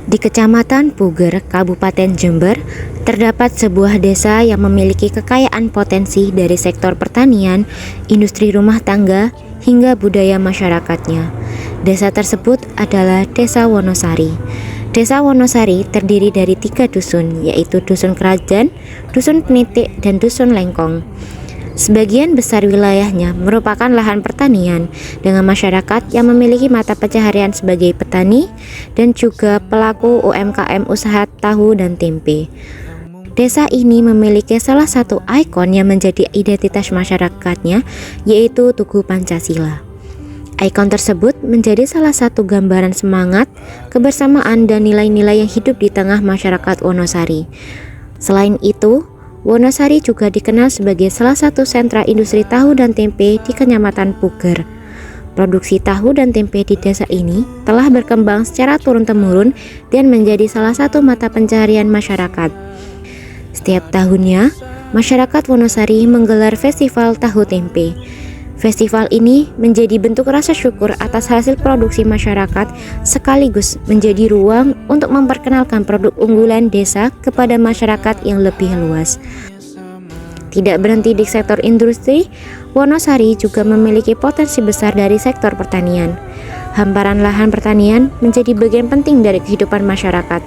Di Kecamatan Puger, Kabupaten Jember, terdapat sebuah desa yang memiliki kekayaan potensi dari sektor pertanian, industri rumah tangga, hingga budaya masyarakatnya. Desa tersebut adalah Desa Wonosari. Desa Wonosari terdiri dari 3 dusun, yaitu Dusun Kerajaan, Dusun Penitik, dan Dusun Lengkong. Sebagian besar wilayahnya merupakan lahan pertanian dengan masyarakat yang memiliki mata pencaharian sebagai petani dan juga pelaku UMKM usaha tahu dan tempe. Desa ini memiliki salah satu ikon yang menjadi identitas masyarakatnya, yaitu Tugu Pancasila. Ikon tersebut menjadi salah satu gambaran semangat, kebersamaan, dan nilai-nilai yang hidup di tengah masyarakat Wonosari. Selain itu, Wonosari juga dikenal sebagai salah satu sentra industri tahu dan tempe di Kecamatan Puger. Produksi tahu dan tempe di desa ini telah berkembang secara turun-temurun dan menjadi salah satu mata pencaharian masyarakat. Setiap tahunnya, masyarakat Wonosari menggelar festival tahu tempe. Festival ini menjadi bentuk rasa syukur atas hasil produksi masyarakat, sekaligus menjadi ruang untuk memperkenalkan produk unggulan desa kepada masyarakat yang lebih luas. Tidak berhenti di sektor industri, Wonosari juga memiliki potensi besar dari sektor pertanian. Hamparan lahan pertanian menjadi bagian penting dari kehidupan masyarakat.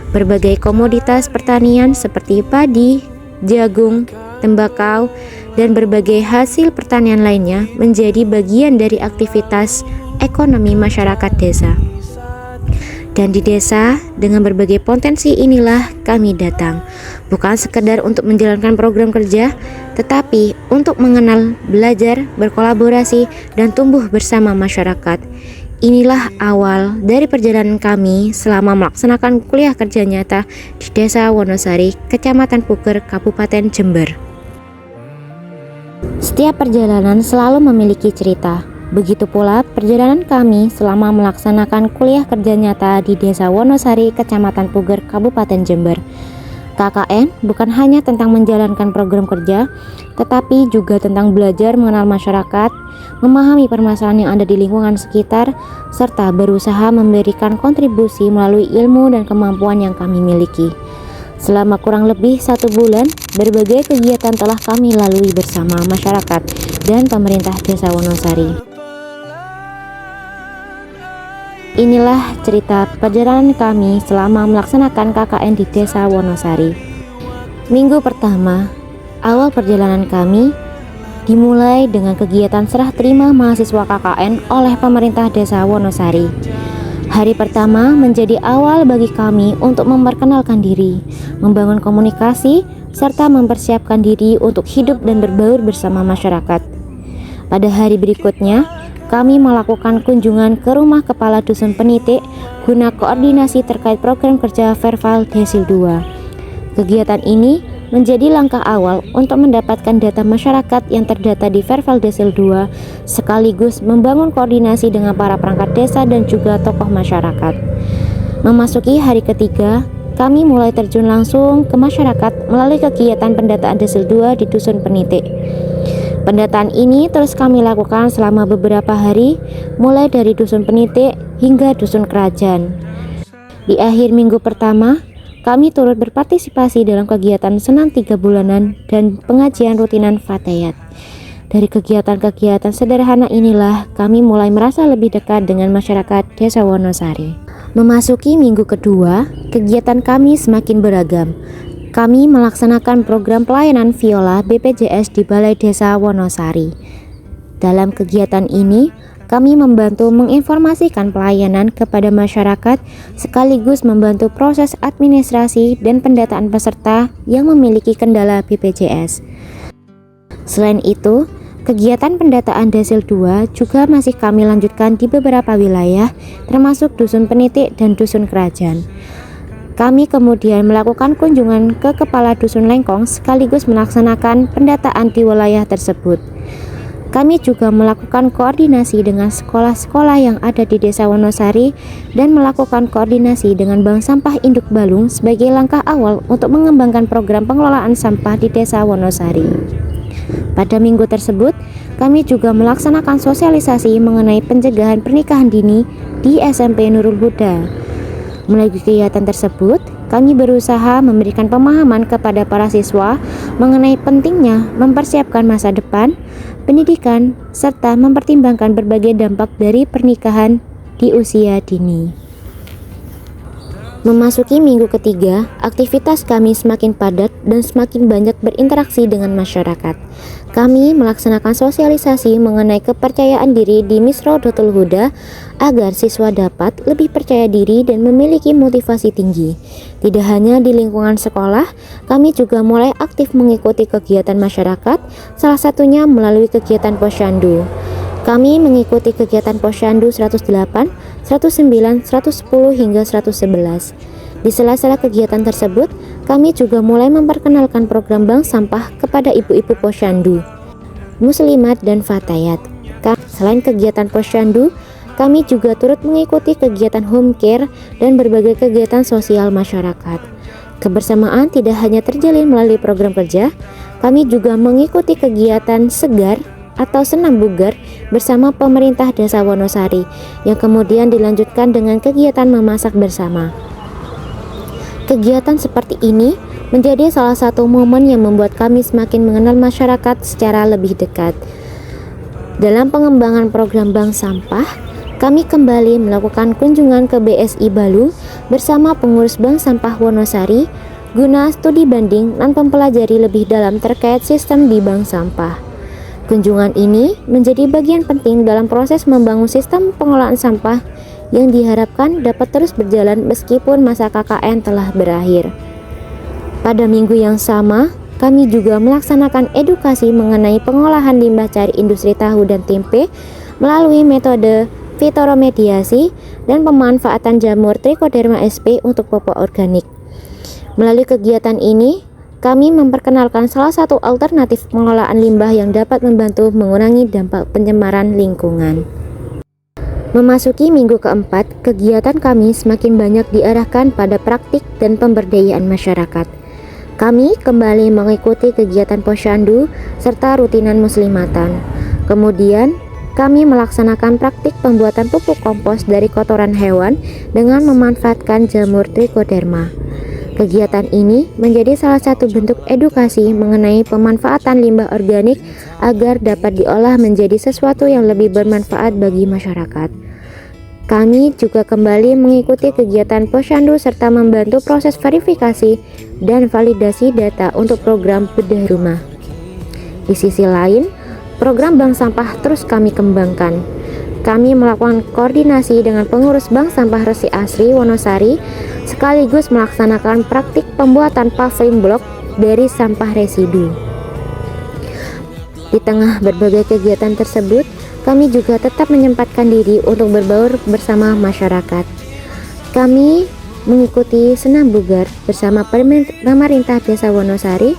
Berbagai komoditas pertanian seperti padi, jagung, tembakau, dan berbagai hasil pertanian lainnya menjadi bagian dari aktivitas ekonomi masyarakat desa. Dan di desa dengan berbagai potensi inilah kami datang, bukan sekedar untuk menjalankan program kerja, tetapi untuk mengenal, belajar, berkolaborasi, dan tumbuh bersama masyarakat. Inilah awal dari perjalanan kami selama melaksanakan kuliah kerja nyata di Desa Wonosari, Kecamatan Puger, Kabupaten Jember. Setiap perjalanan selalu memiliki cerita. Begitu pula perjalanan kami selama melaksanakan kuliah kerja nyata di Desa Wonosari, Kecamatan Puger, Kabupaten Jember. KKN bukan hanya tentang menjalankan program kerja, tetapi juga tentang belajar mengenal masyarakat, memahami permasalahan yang ada di lingkungan sekitar, serta berusaha memberikan kontribusi melalui ilmu dan kemampuan yang kami miliki. Selama kurang lebih 1 bulan, berbagai kegiatan telah kami lalui bersama masyarakat dan pemerintah Desa Wonosari. Inilah cerita perjalanan kami selama melaksanakan KKN di Desa Wonosari. Minggu pertama, awal perjalanan kami dimulai dengan kegiatan serah terima mahasiswa KKN oleh pemerintah Desa Wonosari. Hari pertama menjadi awal bagi kami untuk memperkenalkan diri, membangun komunikasi, serta mempersiapkan diri untuk hidup dan berbaur bersama masyarakat. Pada hari berikutnya, kami melakukan kunjungan ke rumah Kepala Dusun Penitik guna koordinasi terkait program kerja Verval Desil 2. Kegiatan ini menjadi langkah awal untuk mendapatkan data masyarakat yang terdata di Verval Desil 2, sekaligus membangun koordinasi dengan para perangkat desa dan juga tokoh masyarakat. Memasuki hari ketiga, kami mulai terjun langsung ke masyarakat melalui kegiatan pendataan Desil 2 di Dusun Penitik. Pendataan ini terus kami lakukan selama beberapa hari, mulai dari Dusun Penitik hingga Dusun Kerajaan. Di akhir minggu pertama, kami turut berpartisipasi dalam kegiatan senam 3 bulanan dan pengajian rutinan Fatayat. Dari kegiatan-kegiatan sederhana inilah kami mulai merasa lebih dekat dengan masyarakat Desa Wonosari. Memasuki minggu kedua, kegiatan kami semakin beragam. Kami melaksanakan program pelayanan viola BPJS di Balai Desa Wonosari. Dalam kegiatan ini, kami membantu menginformasikan pelayanan kepada masyarakat, sekaligus membantu proses administrasi dan pendataan peserta yang memiliki kendala BPJS. Selain itu, kegiatan pendataan Desil 2 juga masih kami lanjutkan di beberapa wilayah, termasuk Dusun Penitik dan Dusun Kerajaan. Kami kemudian melakukan kunjungan ke Kepala Dusun Lengkong sekaligus melaksanakan pendataan di wilayah tersebut. Kami juga melakukan koordinasi dengan sekolah-sekolah yang ada di Desa Wonosari dan melakukan koordinasi dengan Bank Sampah Induk Balung sebagai langkah awal untuk mengembangkan program pengelolaan sampah di Desa Wonosari. Pada minggu tersebut, kami juga melaksanakan sosialisasi mengenai pencegahan pernikahan dini di SMP Nurul Huda. Melalui kegiatan tersebut, kami berusaha memberikan pemahaman kepada para siswa mengenai pentingnya mempersiapkan masa depan, pendidikan, serta mempertimbangkan berbagai dampak dari pernikahan di usia dini. Memasuki minggu ketiga, aktivitas kami semakin padat dan semakin banyak berinteraksi dengan masyarakat. Kami melaksanakan sosialisasi mengenai kepercayaan diri di Misrodotul Huda agar siswa dapat lebih percaya diri dan memiliki motivasi tinggi. Tidak hanya di lingkungan sekolah, kami juga mulai aktif mengikuti kegiatan masyarakat, salah satunya melalui kegiatan Posyandu. Kami mengikuti kegiatan Posyandu 108, 109, 110 hingga 111. Di sela-sela kegiatan tersebut, kami juga mulai memperkenalkan program bank sampah kepada ibu-ibu Posyandu, muslimat dan fatayat. Selain kegiatan Posyandu, kami juga turut mengikuti kegiatan home care dan berbagai kegiatan sosial masyarakat. Kebersamaan tidak hanya terjalin melalui program kerja, kami juga mengikuti kegiatan segar atau senam bugar bersama pemerintah Desa Wonosari yang kemudian dilanjutkan dengan kegiatan memasak bersama. Kegiatan seperti ini menjadi salah satu momen yang membuat kami semakin mengenal masyarakat secara lebih dekat. Dalam pengembangan program bank sampah, kami kembali melakukan kunjungan ke BSI Balu bersama pengurus Bank Sampah Wonosari guna studi banding dan mempelajari lebih dalam terkait sistem di bank sampah. Kunjungan ini menjadi bagian penting dalam proses membangun sistem pengelolaan sampah yang diharapkan dapat terus berjalan meskipun masa KKN telah berakhir. Pada minggu yang sama, kami juga melaksanakan edukasi mengenai pengolahan limbah cair industri tahu dan tempe melalui metode fitoromediasi dan pemanfaatan jamur Trichoderma sp untuk pupuk organik. Melalui kegiatan ini, kami memperkenalkan salah satu alternatif pengelolaan limbah yang dapat membantu mengurangi dampak pencemaran lingkungan. Memasuki minggu keempat, kegiatan kami semakin banyak diarahkan pada praktik dan pemberdayaan masyarakat. Kami kembali mengikuti kegiatan Posyandu serta rutinan muslimatan. Kemudian, kami melaksanakan praktik pembuatan pupuk kompos dari kotoran hewan dengan memanfaatkan jamur Trichoderma. Kegiatan ini menjadi salah satu bentuk edukasi mengenai pemanfaatan limbah organik agar dapat diolah menjadi sesuatu yang lebih bermanfaat bagi masyarakat. Kami juga kembali mengikuti kegiatan Posyandu serta membantu proses verifikasi dan validasi data untuk program bedah rumah. Di sisi lain, program bank sampah terus kami kembangkan. Kami melakukan koordinasi dengan pengurus Bank Sampah Resi Asri Wonosari sekaligus melaksanakan praktik pembuatan paving block dari sampah residu. Di tengah berbagai kegiatan tersebut, kami juga tetap menyempatkan diri untuk berbaur bersama masyarakat. Kami mengikuti senam bugar bersama pemerintah Desa Wonosari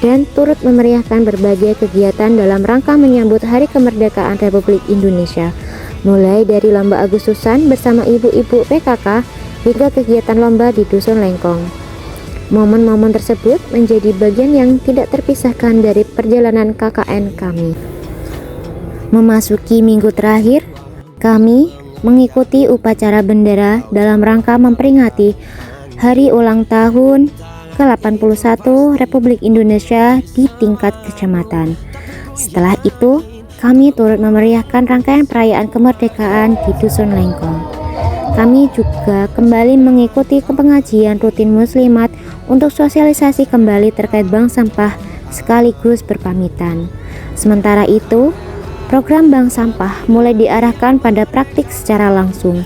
dan turut memeriahkan berbagai kegiatan dalam rangka menyambut Hari Kemerdekaan Republik Indonesia, mulai dari lomba Agustusan bersama ibu-ibu PKK hingga kegiatan lomba di Dusun Lengkong. Momen-momen tersebut menjadi bagian yang tidak terpisahkan dari perjalanan KKN kami. Memasuki minggu terakhir, kami mengikuti upacara bendera dalam rangka memperingati Hari Ulang Tahun ke-81 Republik Indonesia di tingkat kecamatan. Setelah itu, kami turut memeriahkan rangkaian perayaan kemerdekaan di Dusun Lengkong. Kami juga kembali mengikuti pengajian rutin muslimat untuk sosialisasi kembali terkait bank sampah sekaligus berpamitan. Sementara itu, program bank sampah mulai diarahkan pada praktik secara langsung.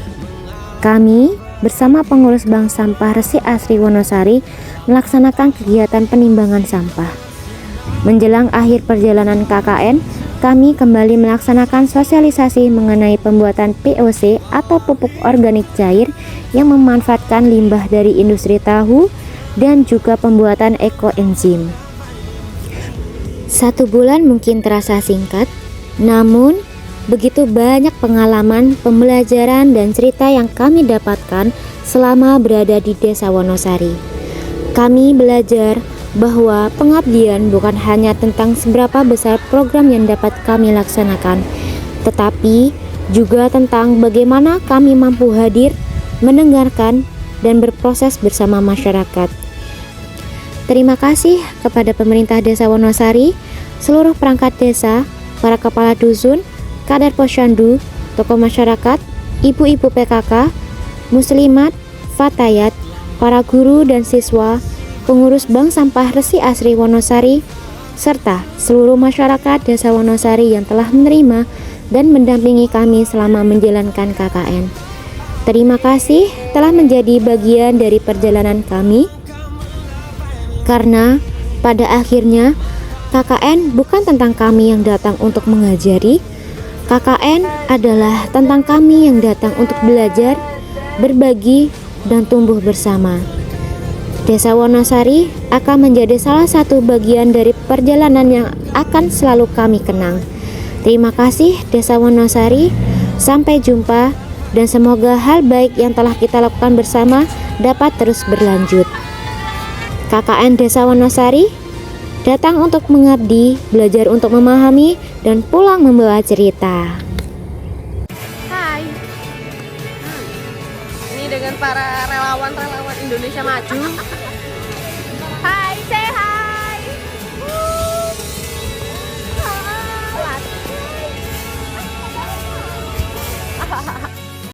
Kami bersama pengurus Bank Sampah Resi Asri Wonosari melaksanakan kegiatan penimbangan sampah. Menjelang akhir perjalanan KKN, kami kembali melaksanakan sosialisasi mengenai pembuatan POC atau pupuk organik cair yang memanfaatkan limbah dari industri tahu dan juga pembuatan ekoenzim. 1 bulan mungkin terasa singkat, namun begitu banyak pengalaman, pembelajaran, dan cerita yang kami dapatkan selama berada di Desa Wonosari. Kami belajar bahwa pengabdian bukan hanya tentang seberapa besar program yang dapat kami laksanakan, tetapi juga tentang bagaimana kami mampu hadir mendengarkan, dan berproses bersama masyarakat. Terima kasih kepada pemerintah Desa Wonosari, seluruh perangkat desa, para kepala dusun, Kadar Posyandu, tokoh masyarakat, ibu-ibu PKK, muslimat, fatayat, para guru dan siswa, pengurus Bank Sampah Resi Asri Wonosari, serta seluruh masyarakat Desa Wonosari yang telah menerima dan mendampingi kami selama menjalankan KKN. Terima kasih telah menjadi bagian dari perjalanan kami, karena pada akhirnya KKN bukan tentang kami yang datang untuk mengajari. KKN adalah tentang kami yang datang untuk belajar, berbagi, dan tumbuh bersama. Desa Wonosari akan menjadi salah satu bagian dari perjalanan yang akan selalu kami kenang. Terima kasih Desa Wonosari, sampai jumpa, dan semoga hal baik yang telah kita lakukan bersama dapat terus berlanjut. KKN Desa Wonosari datang untuk mengabdi, belajar untuk memahami, dan pulang membawa cerita. Hai. Ini dengan para relawan-relawan Indonesia Maju